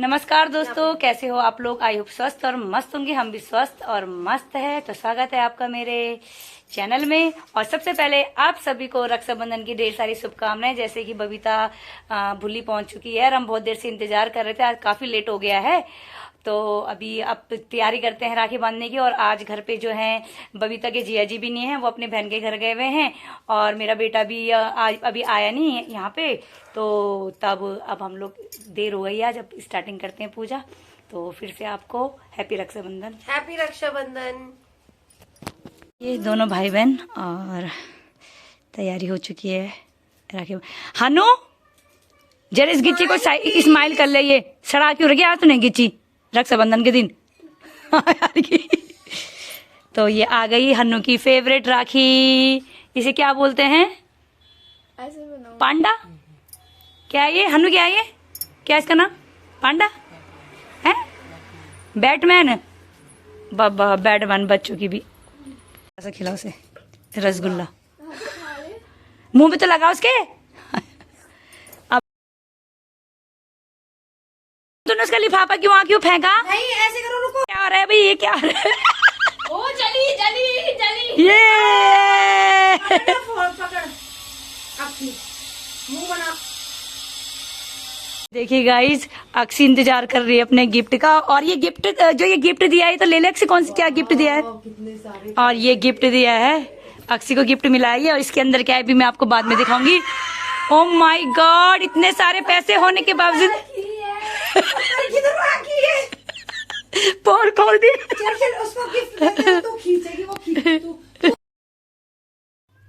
नमस्कार दोस्तों, कैसे हो आप लोग। आई होप स्वस्थ और मस्त होंगे। हम भी स्वस्थ और मस्त है। तो स्वागत है आपका मेरे चैनल में। और सबसे पहले आप सभी को रक्षाबंधन की ढेर सारी शुभकामनाएं। जैसे कि बबीता भुल्ली पहुंच चुकी है और हम बहुत देर से इंतजार कर रहे थे। आज काफी लेट हो गया है, तो अभी अब तैयारी करते हैं राखी बांधने की। और आज घर पे जो है बबीता के जिया जी भी नहीं है, वो अपने बहन के घर गए हुए हैं। और मेरा बेटा भी आज अभी आया नहीं है यहाँ पे। तो तब अब हम लोग देर हो गई, आज अब स्टार्टिंग करते हैं पूजा। तो फिर से आपको हैप्पी रक्षाबंधन। हैप्पी रक्षाबंधन। ये दोनों भाई बहन और तैयारी हो चुकी है राखी। हानू जरा इस गिच्ची को स्माइल कर ले। ये सड़ा क्यों रखी आज तूने गिच्ची रक्षाबंधन के दिन। तो ये आ गई हन्नू की फेवरेट राखी। इसे क्या बोलते हैं? पांडा। क्या है ये हन्नू? क्या है ये? क्या इसका नाम? पांडा है? बैटमैन। बाबा बैटमैन बच्चों की भी। ऐसा खिलाओ उसे रसगुल्ला, मुंह पे तो लगा उसके। अब तूने उसका लिफाफा क्यों फेंका? नहीं ऐसे करो, रुको। क्या हो रहा है भाई? ये क्या हो रहा है? ओ जली जली जली। ये पकड़ अपनी मुंह बना। देखिए गाइस, अक्सी इंतजार कर रही है अपने गिफ्ट का। और ये गिफ्ट जो ये गिफ्ट दिया है, तो ले ले अक्सी, कौन सी क्या गिफ्ट दिया है? कितने सारे। और ये गिफ्ट दिया है, अक्सी को गिफ्ट मिला है। और इसके अंदर क्या है भी मैं आपको बाद में दिखाऊंगी। ओ माय गॉड, इतने सारे पैसे होने के बावजूद पोर खोल दी। चल उसको गिफ्ट दे, तू खींचेगी वो खींच तू।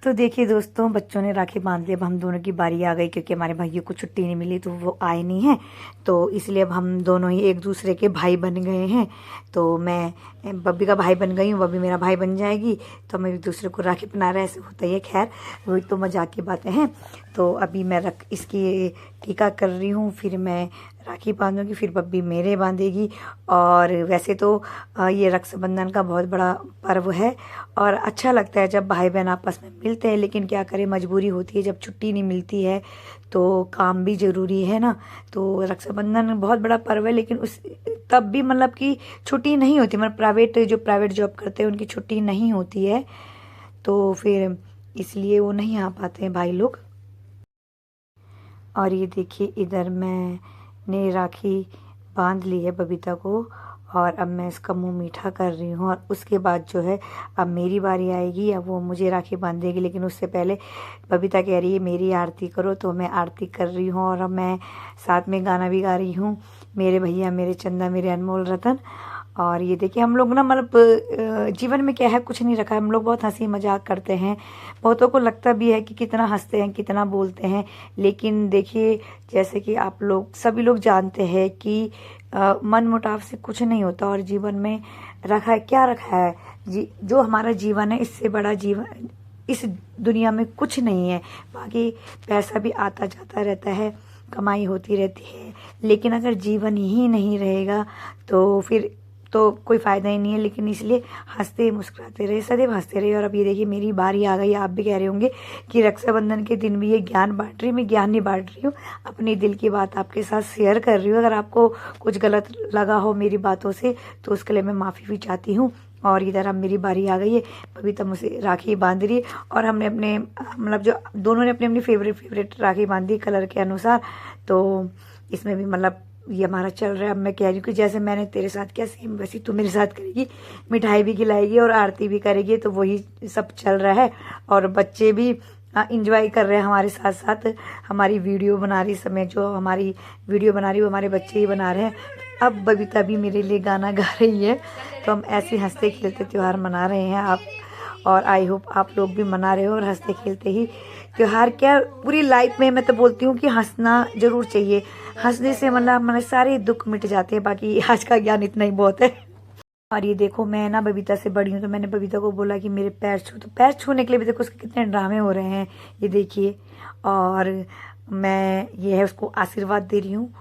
तो देखिए दोस्तों, बच्चों ने राखी बांध ली। अब हम दोनों की बारी आ गई, क्योंकि हमारे भाइयों को छुट्टी नहीं मिली, तो वो आए नहीं हैं। तो इसलिए अब हम दोनों ही एक दूसरे के भाई बन गए हैं। तो मैं बब्बी का भाई बन गई हूँ, बब्बी मेरा भाई बन जाएगी। तो हम एक दूसरे को राखी बना रहे हैं, ऐसे होता ही है। खैर वही तो मजाक की बातें हैं। तो अभी मैं इसकी टीका कर रही हूँ, फिर मैं राखी बांधूंगी, फिर बब्बी मेरे बांधेगी। और वैसे तो ये रक्षाबंधन का बहुत बड़ा पर्व है और अच्छा लगता है जब भाई बहन आपस में मिलते हैं। लेकिन क्या करें, मजबूरी होती है, जब छुट्टी नहीं मिलती है तो काम भी ज़रूरी है ना। तो रक्षाबंधन बहुत बड़ा पर्व है, लेकिन उस तब भी मतलब कि छुट्टी नहीं होती। मतलब प्राइवेट जॉब करते हैं उनकी छुट्टी नहीं होती है, तो फिर इसलिए वो नहीं आ पाते हैं भाई लोग। और ये देखिए, इधर मैंने राखी बांध ली है बबीता को, और अब मैं इसका मुंह मीठा कर रही हूँ। और उसके बाद जो है अब मेरी बारी आएगी, अब वो मुझे राखी बांधेगी। लेकिन उससे पहले बबीता कह रही है मेरी आरती करो, तो मैं आरती कर रही हूँ। और अब मैं साथ में गाना भी गा रही हूँ, मेरे भैया मेरे चंदा मेरे अनमोल रतन। और ये देखिए, हम लोग ना मतलब जीवन में क्या है, कुछ नहीं रखा है। हम लोग बहुत हंसी मजाक करते हैं। बहुतों को लगता भी है कि कितना हंसते हैं, कितना बोलते हैं। लेकिन देखिए, जैसे कि आप लोग सभी लोग जानते हैं कि मन मुटाव से कुछ नहीं होता। और जीवन में रखा है, क्या रखा है जो हमारा जीवन है, इससे बड़ा जीवन इस दुनिया में कुछ नहीं है। बाकी पैसा भी आता जाता रहता है, कमाई होती रहती है, लेकिन अगर जीवन ही नहीं रहेगा तो फिर तो कोई फ़ायदा ही नहीं है। लेकिन इसलिए हंसते मुस्कुराते रहे, सदैव हंसते रहे। और अब ये देखिए, मेरी बारी आ गई। आप भी कह रहे होंगे कि रक्षाबंधन के दिन भी ये ज्ञान बांट रही। मैं ज्ञान नहीं बांट रही हूँ, अपनी दिल की बात आपके साथ शेयर कर रही हूँ। अगर आपको कुछ गलत लगा हो मेरी बातों से, तो उसके लिए मैं माफ़ी भी चाहती हूँ। और इधर अब मेरी बारी आ गई है, बबीता मुझसे राखी बांध रही है। और हमने अपने मतलब जो दोनों ने अपनी अपनी फेवरेट राखी बांधी कलर के अनुसार। तो इसमें भी मतलब ये हमारा चल रहा है। अब मैं कह रही हूँ कि जैसे मैंने तेरे साथ किया, सेम वैसे तू मेरे साथ करेगी। मिठाई भी खिलाएगी और आरती भी करेगी, तो वही सब चल रहा है। और बच्चे भी इंजॉय कर रहे हैं हमारे साथ साथ। हमारी वीडियो बना रही समय, जो हमारी वीडियो बना रही है वो हमारे बच्चे ही बना रहे हैं। अब बबीता भी मेरे लिए गाना गा रही है। तो हम ऐसे हंसते खेलते त्यौहार मना रहे हैं आप। और आई होप आप लोग भी मना रहे हो। और हंसते खेलते ही त्योहार, क्या पूरी लाइफ में मैं तो बोलती हूँ कि हंसना जरूर चाहिए। हंसने से मतलब सारे दुख मिट जाते हैं। बाकी आज का ज्ञान इतना ही बहुत है। और ये देखो, मैं ना बबीता से बड़ी हूँ, तो मैंने बबीता को बोला कि मेरे पैर छू। तो पैर छूने के लिए भी देखो उसके कितने ड्रामे हो रहे हैं, ये देखिए। और मैं ये है उसको आशीर्वाद दे रही हूँ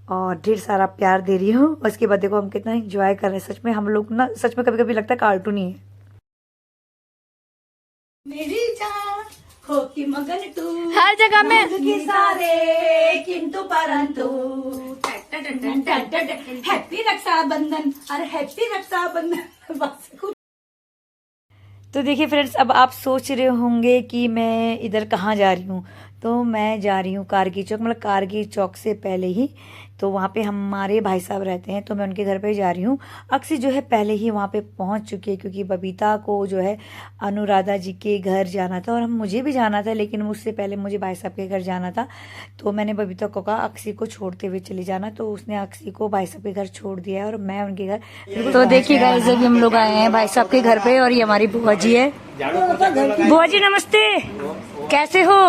और ढेर सारा प्यार दे रही हूँ। उसके बाद देखो हम कितना एंजॉय कर रहे हैं। सच में हम लोग ना, सच में कभी कभी लगता है कार्टून ही है। मेरी जान हो कि मगन तू हर जगह में सारे किंतु परंतु हैप्पी रक्षाबंधन, अरे हैप्पी रक्षाबंधन। बस कुछ तो देखिए फ्रेंड्स, अब आप सोच रहे होंगे कि मैं इधर कहाँ जा रही हूँ। तो मैं जा रही हूँ कारगिल चौक, मतलब कारगिल चौक से पहले ही तो वहाँ पे हमारे भाई साहब रहते हैं, तो मैं उनके घर पे जा रही हूँ। अक्सी जो है पहले ही वहाँ पे पहुँच चुकी है, क्योंकि बबीता को जो है अनुराधा जी के घर जाना था और मुझे भी जाना था, लेकिन उससे पहले मुझे भाई साहब के घर जाना था। तो मैंने बबीता को कहा अक्सी को छोड़ते हुए चली जाना, तो उसने अक्सी को भाई साहब के घर छोड़ दिया है और मैं उनके घर। तो देखिए गाइस, अभी हम लोग आए हैं भाई साहब के घर पे और ये हमारी बुआ जी है। बुआ जी नमस्ते, कैसे हो?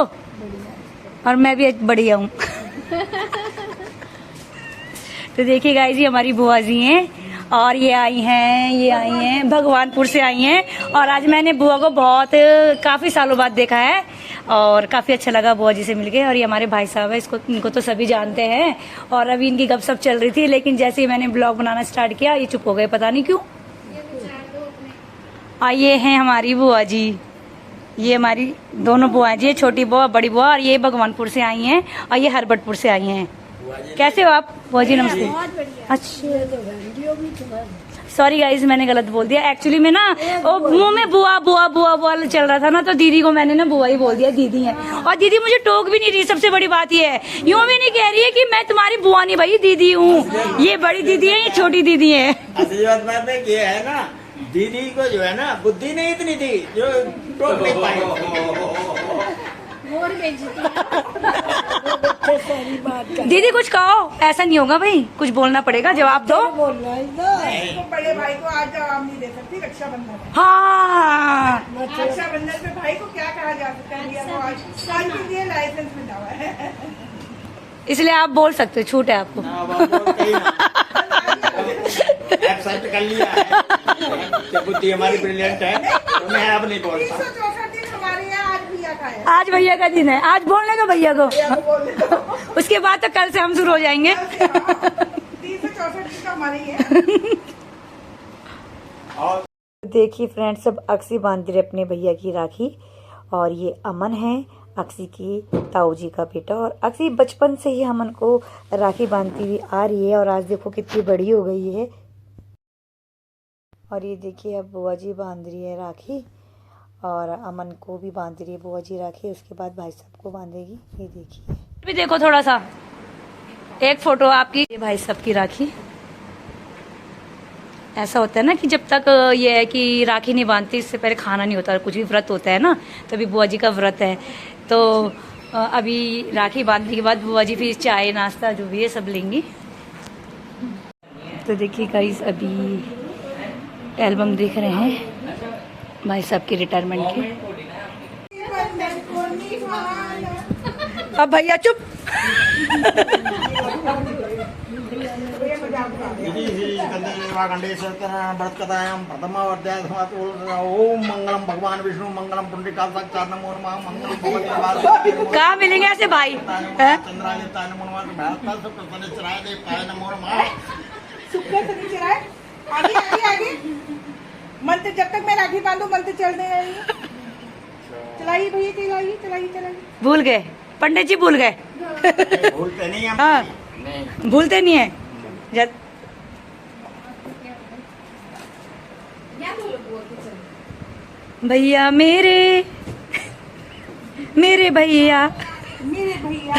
और मैं भी बढ़िया हूँ। तो देखिए गाइस, ये हमारी बुआ जी हैं और ये आई हैं भगवानपुर से आई हैं। और आज मैंने बुआ को काफी सालों बाद देखा है और काफी अच्छा लगा बुआ जी से मिलके। और ये हमारे भाई साहब है, इनको तो सभी जानते हैं। और अभी इनकी गपशप चल रही थी, लेकिन जैसे ही मैंने ब्लॉग बनाना स्टार्ट किया ये चुप हो गए, पता नहीं क्यों। ये हैं हमारी बुआ जी, ये हमारी दोनों बुआ जी, छोटी बुआ बड़ी बुआ, और ये भगवानपुर से आई हैं और ये हरबटपुर से आई हैं। कैसे हो आप बुआ जी? नमस्ते। अच्छा सॉरी गाइज, मैंने गलत बोल दिया। एक्चुअली में ना मुंह में बुआ बुआ बुआ बुआ चल रहा था ना, तो दीदी को मैंने ना बुआ ही बोल दिया, दीदी है। और दीदी मुझे टोक भी नहीं रही, सबसे बड़ी बात ये है, यूं भी नहीं कह रही है कि मैं तुम्हारी बुआ नहीं भाई, दीदी हूँ। ये बड़ी दीदी है, ये छोटी दीदी है। असली बात ये है ना, दीदी को जो है ना बुद्धि नहीं इतनी थी जो टोक नहीं पाई। दीदी कुछ कहो, ऐसा नहीं होगा भाई, कुछ बोलना पड़ेगा, जवाब दो। बड़े भाई को आज जवाब नहीं दे सकती, रक्षाबंधन। हाँ रक्षाबंधन पे भाई को क्या कहा जा सकता है, आज साल के लिए लाइसेंस मिला हुआ है, इसलिए आप बोल सकते हो, छूट है आपको। एक्सेप्ट कर लिया है, बुद्धि हमारी ब्रिलियंट है, तो मैं अब नहीं बोलता। 364 दिन हमारे यहाँ आज भैया का है। आज भैया का दिन है, आज बोलने दो भैया को। उसके बाद तो कल से हम शुरू हो जाएंगे। 364 दिन तो हमारे ही है। देखिए फ्रेंड्स, अब अक्सी बांध रही अपने भैया की राखी, और ये अमन है अक्सी की ताऊ जी का बेटा। और अक्सी बचपन से ही अमन को राखी बांधती हुई आ रही है, और आज देखो कितनी बड़ी हो गई है। और ये देखिए, अब बुआ जी बांध रही है राखी, और अमन को भी बांध रही है बुआ जी राखी, उसके बाद भाई साहब को बांधेगी। ये देखिए, भी देखो थोड़ा सा एक फोटो आपकी, ये भाई साहब की राखी। ऐसा होता है ना कि जब तक ये है कि राखी नहीं बांधती, इससे पहले खाना नहीं होता, कुछ भी व्रत होता है ना, तभी बुआ जी का व्रत है। तो अभी राखी बांधने के बाद बुआ जी फिर चाय नाश्ता जो भी है सब लेंगी। तो देखिए गाइस, अभी एल्बम देख रहे हैं भाई साहब की रिटायरमेंट की। अब भैया चुप। ओम मंगलम भगवान विष्णु मंगलम पुंडरीकाल साक्षात् नमो नमः मंगलम भगवते कहाँ मिलेंगे ऐसे भाई? चंद्रादित्याय नमो नमः शुक्लशनिश्चराय देवताय नमो नमः। शुक्र शनिचराय आगे आगे आगे मंत्र, जब तक मैं राखी बांधू मंत्र चलने रहेंगे। चलाइए भैया, चलाइए चलाइए चलाइए। भूल गए पंडित जी, भूल गए। भूलते नहीं हम। हाँ, भूलते नहीं है। भैया मेरे भैया, मेरे भैया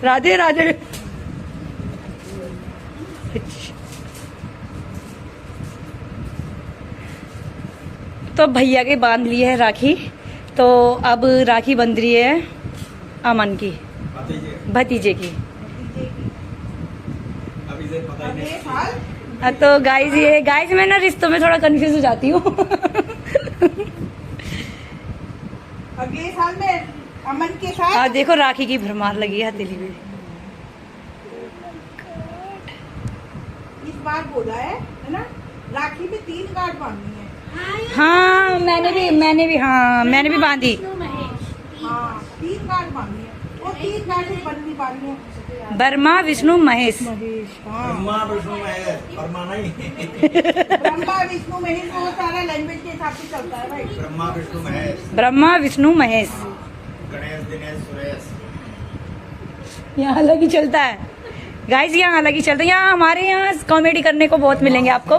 राधे राधे। तो भैया के बांध ली है राखी, तो अब राखी बंध रही है अमन की, भतीजे की। तो गाइस मैं ना रिश्तों में थोड़ा कंफ्यूज हो जाती हूँ। अगले साल में अमन के साथ देखो राखी की भरमार लगी है हथेली में। इस बार बोला है ना, राखी में 3 गांठ बांधनी है। हाँ मैंने भी बांधी। हाँ 3 गांठ बांधनी है, वो 3 गांठ बंधनी बांधनी है। ब्रह्मा विष्णु महेश। महेश, हाँ। ब्रह्मा विष्णु महेश, ब्रह्मा नहीं। ब्रह्मा विष्णु महेश वो सारा लैंग्वेज के हिसाब से चलता है भाई। ब्रह्मा विष्णु महेश, ब्रह्मा विष्णु महेश, गणेश दिनेश सुरेश। यहाँ अलग ही चलता है गाइज, यहाँ अलग ही चलता है। यहाँ हमारे यहाँ कॉमेडी करने को बहुत मिलेंगे आपको।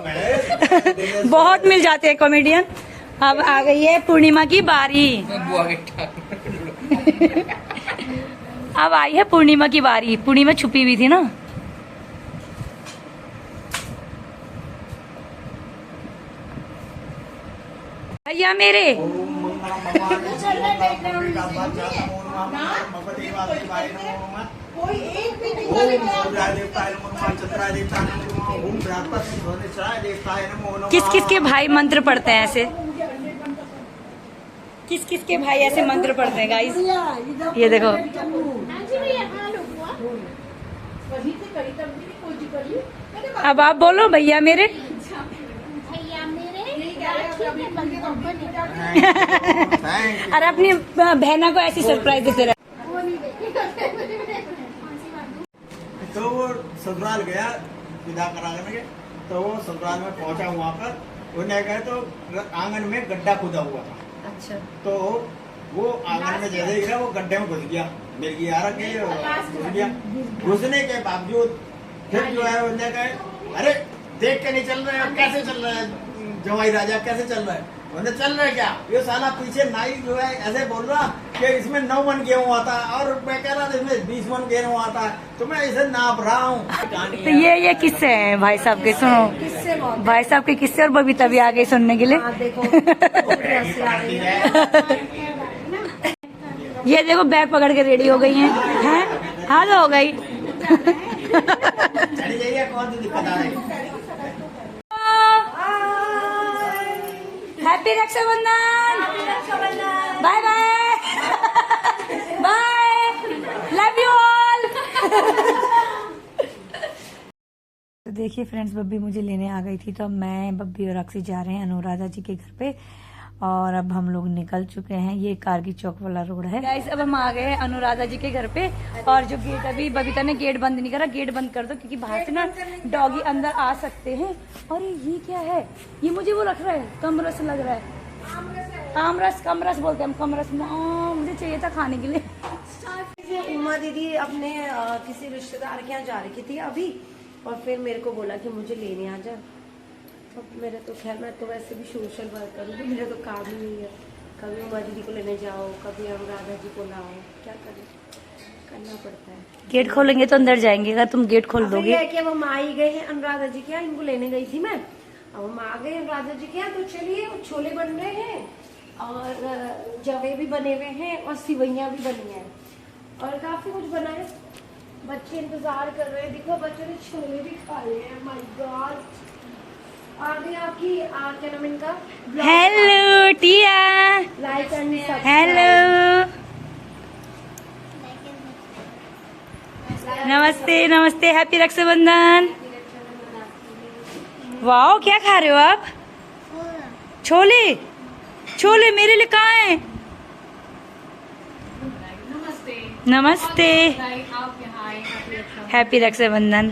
बहुत मिल जाते हैं कॉमेडियन। अब आ गई है पूर्णिमा की बारी। अब आई है पूर्णिमा की बारी। पूर्णिमा छुपी हुई थी ना। भैया मेरे ओम मंगलम भगवान कोई एक भी नहीं ओम सूर्याय देवताय नमो नमः, चंद्राय देवताय नमो नमः, ओम बृहस्पति सोनेश्वराय देवताय नमो नमः। किस किस के भाई मंत्र पढ़ते हैं ऐसे? किस किस के भाई ऐसे मंत्र पढ़ते हैं गाइस? ये देखो। अब आप बोलो भैया मेरे। अरे अपनी बहना को ऐसी सरप्राइज देते रहे। तो वो ससुराल गया विदा कराने के, तो वो ससुराल में पहुंचा वहाँ पर। उन्हें गए तो आंगन में गड्ढा खुदा हुआ था। अच्छा। तो वो आंगन में जैसे ही गया वो गड्ढे में घुस गया, मिल गया घुस गया। घुसने के बावजूद फिर जो है उन्हें कहे, अरे देख के नहीं चल रहे हो, कैसे चल रहा है जवाई राजा, कैसे चल रहा है? उन्हें चल रहा है क्या? ये साला पीछे नाई जो है ऐसे बोल रहा कि इसमें 9 मन गेहूँ आता है और मैं कह रहा था इसमें 20 मन गेहूँ आता है, तो मैं इसे नाप रहा हूँ। तो ये किस्से हैं भाई साहब के, सुनो भाई साहब के किस्से। और बबीता भी आ गई सुनने के लिए। ये देखो बैग पकड़ के रेडी हो गई हैं। हाल हो गई। चली जाइए, कौन सी दिक्कत आ रही? Happy Rakshabandhan. Bye bye bye, love you all. तो देखिए फ्रेंड्स, बब्बी मुझे लेने आ गई थी। तो मैं, बब्बी और अक्षी जा रहे हैं अनुराधा जी के घर पे। और अब हम लोग निकल चुके हैं। ये कारगी चौक वाला रोड है गाइस। अब हम आ गए हैं अनुराधा जी के घर पे। और जो गेट, अभी बबीता ने गेट बंद नहीं करा। गेट बंद कर दो क्योंकि बाहर से ना डॉगी अंदर आ सकते हैं। और ये क्या है? ये मुझे वो लग रहा है, कमरस लग रहा है। आमरस, कमरस बोलते हैं हम, कमरस। मुझे चाहिए था खाने के लिए। उमा दीदी अपने किसी रिश्तेदार के यहाँ जा रही थी अभी, और फिर मेरे को बोला कि मुझे लेने आ जा। तो मेरे तो खैर, मैं तो वैसे भी सोशल वर्कर हूँ, मेरा तो काम ही नहीं है। कभी उमा दीदी को लेने जाओ, कभी अनुराधा जी को लाओ, क्या करें, करना पड़ता है। गेट खोलेंगे तो अंदर जाएंगे। अगर तुम गेट खोल दोगे। कि अब हम आ ही गए हैं अनुराधा जी के यहाँ, इनको लेने गई थी मैं। अब हम आ गए अनुराधा जी के यहाँ, तो चलिए छोले बन रहे हैं और जवे भी बने हुए हैं और सिवैयाँ भी बनी हैं और काफी कुछ बना है। बच्चे इंतजार कर रहे हैं। देखो बच्चों ने छोले भी खा लिए हैं। My God. आगे आपकी क्या नाम इनका? Hello Tiya. Like and hello, नमस्ते नमस्ते। हैप्पी रक्षाबंधन। वाओ, क्या खा रहे हो आप? छोले। छोले मेरे लिए कहाँ है? नमस्ते। हैप्पी रक्षाबंधन।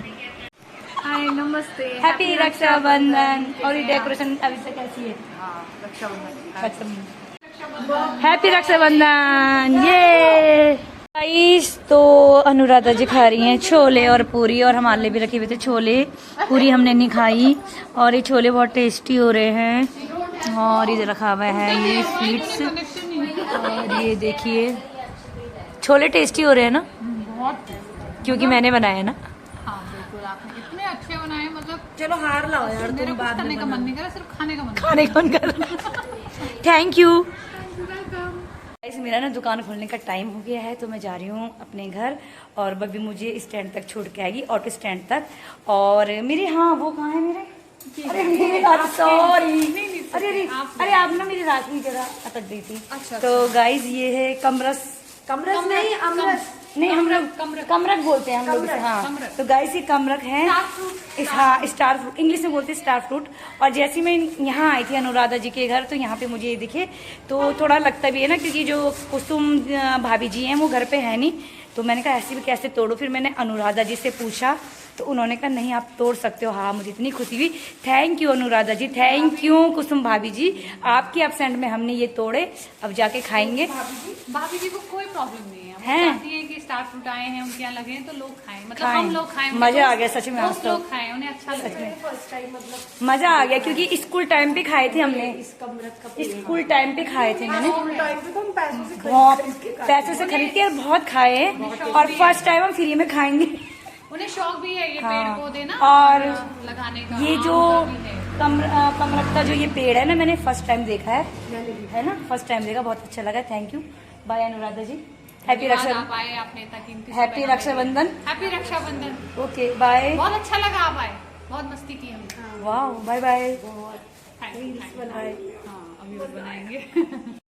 हाय नमस्ते। हैप्पी रक्षाबंधन। और ये डेकोरेशन अभी से कैसी है? रक्षाबंधन। हैप्पी रक्षाबंधन। ये गाइस, तो अनुराधा जी खा रही हैं छोले और पूरी। और हमारे लिए भी रखे हुए थे छोले, पूरी हमने नहीं खाई। और ये छोले बहुत टेस्टी हो रहे हैं। और ये रखा हुआ है ये स्वीट्स। और ये देखिए छोले टेस्टी हो रहे हैं ना, बहुत क्योंकि मैंने बनाया ना। हाँ बिल्कुल, आपने कितने अच्छे बनाए। मतलब चलो हार लाओ यार, मेरे तुम को बाद करने में का मन नहीं करा, सिर्फ खाने का मन करा। खाने कौन कर? Thank you. मेरा ना दुकान खोलने का टाइम हो गया है, तो मैं जा रही हूँ अपने घर। और बब्बी मुझे स्टैंड तक छोड़ के आएगी, ऑटो स्टैंड तक। और मेरे, हाँ वो कहाँ है मेरे? अरे मेरे, सॉरी। अरे आप ना मेरी राखी जरा अटक गई थी। अच्छा। तो गाइज ये है कमरस कमरस नहीं, अमरस। नहीं हम लोग कमरक बोलते हैं हम लोग इसे, हाँ। तो गाइस ये कमरक है, हाँ स्टार फ्रूट इंग्लिश में बोलते हैं, स्टार फ्रूट। और जैसे मैं यहाँ आई थी अनुराधा जी के घर, तो यहाँ पे मुझे ये दिखे तो थोड़ा लगता भी है ना, क्योंकि जो कुसुम भाभी जी हैं वो घर पे है नहीं, तो मैंने कहा ऐसे भी कैसे तोड़ो। फिर मैंने अनुराधा जी से पूछा तो उन्होंने कहा नहीं आप तोड़ सकते हो। हाँ मुझे इतनी खुशी हुई, thank you Anuradha ji, thank you Kusum भाभी जी, आपके एब्सेंट में हमने ये तोड़े, अब जाके खाएंगे। भाभी जी को कोई प्रॉब्लम नहीं है, वो हैं? चाहती है कि स्टार फ्रूट आए हैं उनके यहाँ लगे हैं तो लोग खाएं, मतलब खाएं। हम लोग खाएं, मजा आ गया सच में, आज दोस्त तो लोग खाएं, उन्हें अच्छा लगता है। फर्स्ट टाइम मतलब मजा आ गया, क्योंकि स्कूल टाइम पे खाए थे हमने, इस कमरस का स्कूल टाइम पे खाए थे मैंने, टाइम पे तो हम पैसों से बहुत पैसों से खरीद के बहुत खाए हैं, और फर्स्ट टाइम हम फ्री में खाएंगे। उन्हें शौक भी है ये हाँ। पेड़ पौधे ना और लगाने का, ये आम जो का भी है। कमरक का जो ये पेड़ है ना, मैंने फर्स्ट टाइम देखा है ना, फर्स्ट टाइम देखा, बहुत अच्छा लगा, thank you. Bye Anuradha ji, happy धन्यवाद, रक्षा, आप आए, आपने इतना कीमती समय हैप्पी हमें रक्षाबंधन। दिया। हैप्पी रक्षाबंधन। ओके बाय, बहुत अच्छा लगा आप आए, बहुत मस्ती की हमने। वाह बाय बाय। हाँ, अभी और बनाएंगे।